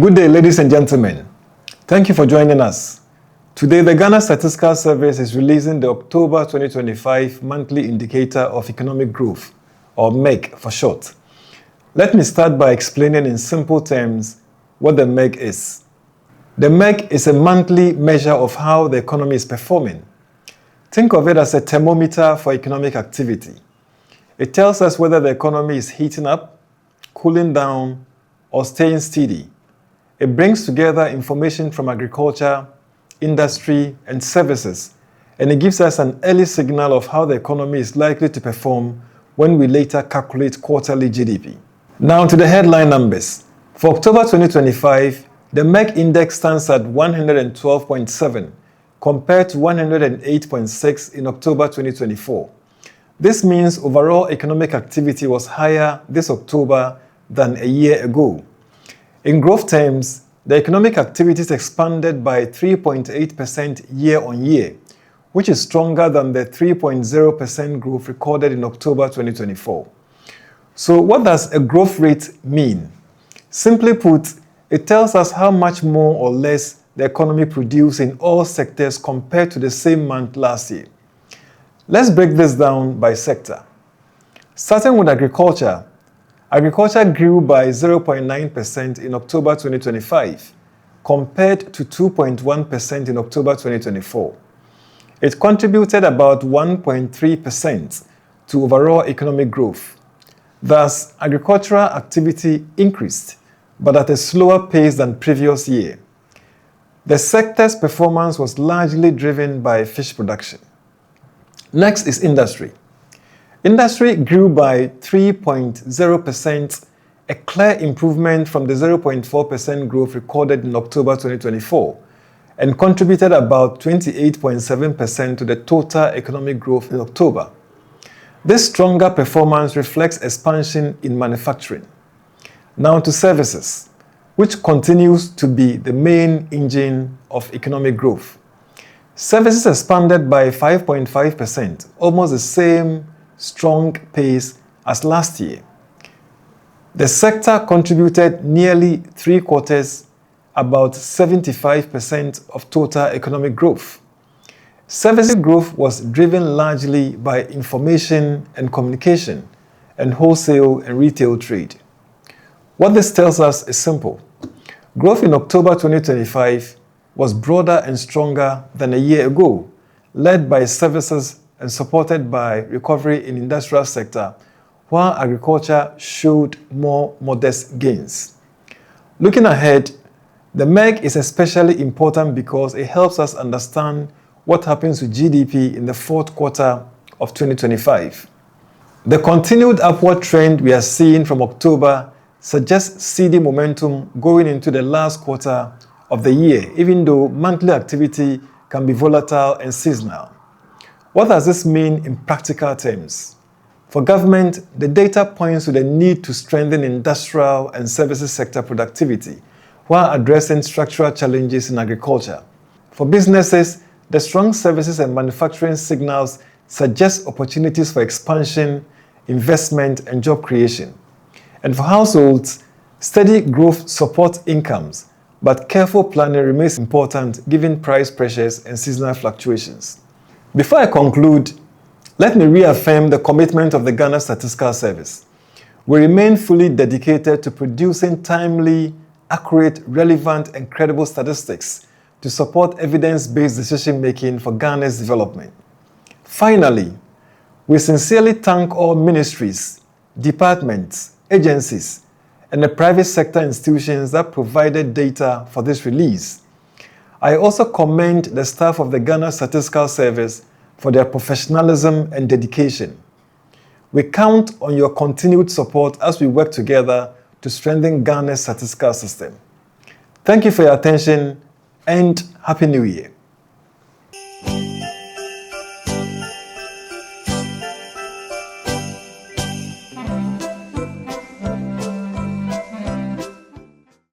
Good day, ladies and gentlemen. Thank you for joining us. Today, the Ghana Statistical Service is releasing the October 2025 Monthly Indicator of Economic Growth, or MIEG for short. Let me start by explaining in simple terms what the MIEG is. The MIEG is a monthly measure of how the economy is performing. Think of it as a thermometer for economic activity. It tells us whether the economy is heating up, cooling down, or staying steady. It brings together information from agriculture, industry, and services, and it gives us an early signal of how the economy is likely to perform when we later calculate quarterly GDP. Now to the headline numbers. For October 2025, the MIEG index stands at 112.7 compared to 108.6 in October 2024. This means overall economic activity was higher this October than a year ago. In growth terms, the economic activities expanded by 3.8% year-on-year, which is stronger than the 3.0% growth recorded in October 2024. So what does a growth rate mean? Simply put, it tells us how much more or less the economy produced in all sectors compared to the same month last year. Let's break this down by sector. Starting with agriculture, agriculture grew by 0.9% in October 2025, compared to 2.1% in October 2024. It contributed about 1.3% to overall economic growth. Thus, agricultural activity increased, but at a slower pace than previous year. The sector's performance was largely driven by fish production. Next is industry. Industry grew by 3.0%, a clear improvement from the 0.4% growth recorded in October 2024, and contributed about 28.7% to the total economic growth in October. This stronger performance reflects expansion in manufacturing. Now to services, which continues to be the main engine of economic growth. Services expanded by 5.5%, almost the same strong pace as last year. The sector contributed nearly three-quarters, about 75% of total economic growth. Services growth was driven largely by information and communication and wholesale and retail trade. What this tells us is simple. Growth in October 2025 was broader and stronger than a year ago, led by services and supported by recovery in industrial sector, while agriculture showed more modest gains. Looking ahead, the MIEG is especially important because it helps us understand what happens to GDP in the fourth quarter of 2025. The continued upward trend we are seeing from October suggests steady momentum going into the last quarter of the year, even though monthly activity can be volatile and seasonal. What does this mean in practical terms? For government, the data points to the need to strengthen industrial and services sector productivity while addressing structural challenges in agriculture. For businesses, the strong services and manufacturing signals suggest opportunities for expansion, investment, and job creation. And for households, steady growth supports incomes, but careful planning remains important given price pressures and seasonal fluctuations. Before I conclude, let me reaffirm the commitment of the Ghana Statistical Service. We remain fully dedicated to producing timely, accurate, relevant, and credible statistics to support evidence-based decision-making for Ghana's development. Finally, we sincerely thank all ministries, departments, agencies, and the private sector institutions that provided data for this release. I also commend the staff of the Ghana Statistical Service for their professionalism and dedication. We count on your continued support as we work together to strengthen Ghana's statistical system. Thank you for your attention and Happy New Year.